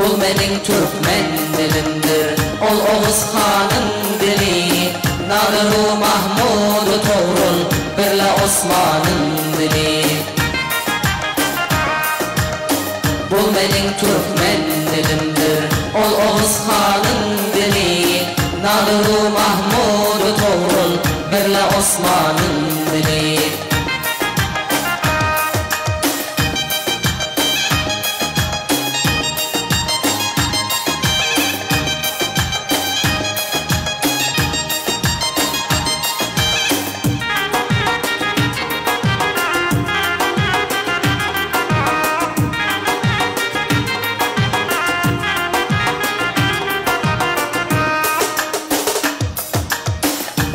Bul mening Türkmen dilimdir, ol Oğuz Xanın dili. Nadir-u Mahmud Toğrul, birle Osman'ın dili. Bul mening Türkmen dilimdir, ol Oğuz Xanın dili. Nadir-u Mahmud Toğrul, birle Osman'ın dili.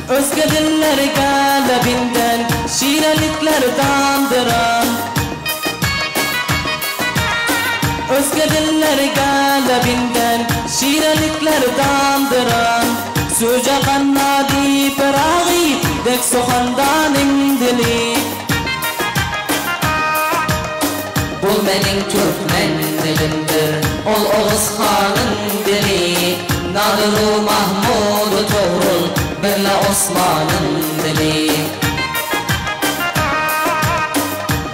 Özge dillerge lebinden şirelikler dandıran. Özge dillerge lebinden şirelikler dandıran. Söce kannadi perağı dek soğandanın dili. Bul mening Türkmen dilimdir, ol Oğuz Xanın dili. Nadir-u Mahmud Toğrul, birle Osman'ın dili.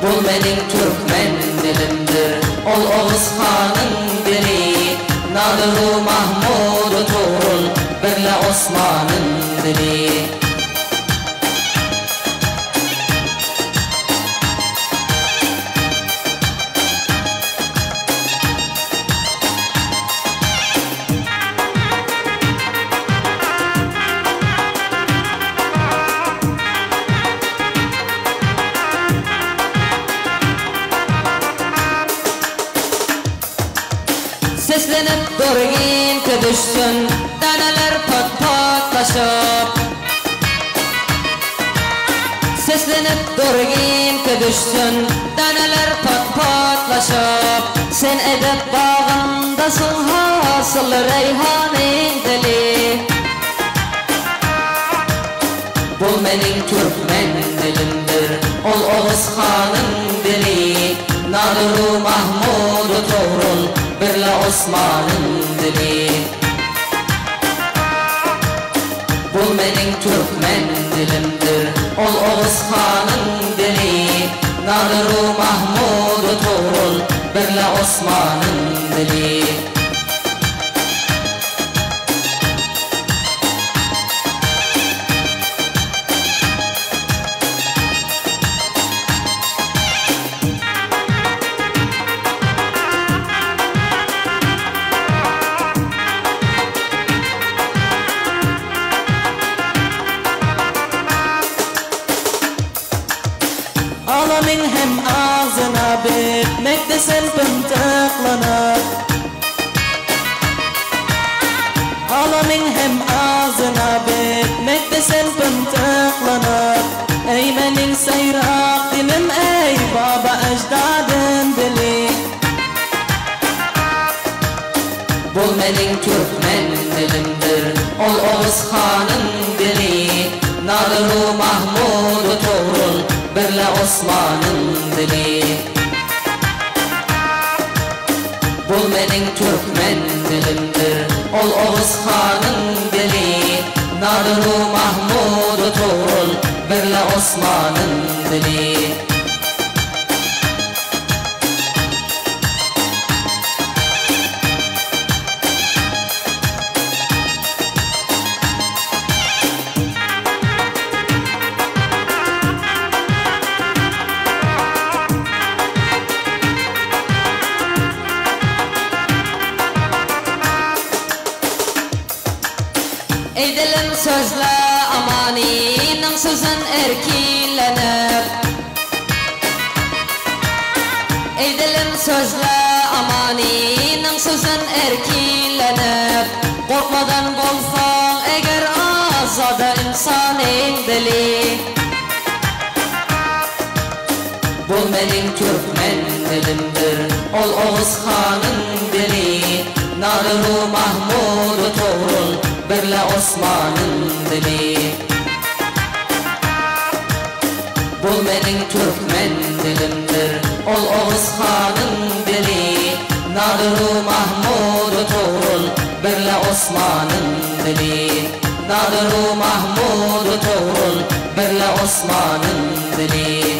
Bul mening Türkmen dilimdir, ol Oğuz Xanın dili. Nadir-u Mahmud Toğrul, birle Osman'ın dili. Seslenip durgin ki düşsün daneler pat patlaşıp. Seslenip durgin ki düşsün daneler pat patlaşıp. Sen edep bağındasın hasıl reyhanin dili. Bul mening Türkmen dilimdir, ol Oğuz Xanın dili. Nadir-u Mahmud Toğrul, birle Osman'ın dili. Bul mening Türkmen dilimdir, ol Oğuz Xanın dili. Nadir-u Mahmud Toğrul, birle Osman'ın dili. Alamin hem ağzına bitmekte sen pıntıklanır. Alamin hem ağzına bitmekte sen pıntıklanır. Ey mening seyrak dilim, ey baba ecdadın dili. Bul mening Türkmen dilimdir, ol Oğuz Xanın dili. Nadir-u Mahmud Toğrul, birle Osman'ın dili. Bul mening Türkmen dilimdir, ol Oğuz Xanın dili. Nadir-u Mahmud Toğrul, birle Osman'ın dili. Ey dilim sözle amaninin sözün erkilenir. Ey dilim sözle amaninin sözün erkilenir. Korkmadan bolsan eğer azada insanın dili. Bul mening Türkmen dilimdir, ol Oğuz Xanın dili. Nadir-u Mahmud Toğrul, birle Osman'ın dili. Bul mening Türkmen dilimdir, ol Oğuz Xanın dili. Nadir-u Mahmud Osman'ın dili Nadir-u Mahmud Toğrul Birle Osman'ın dili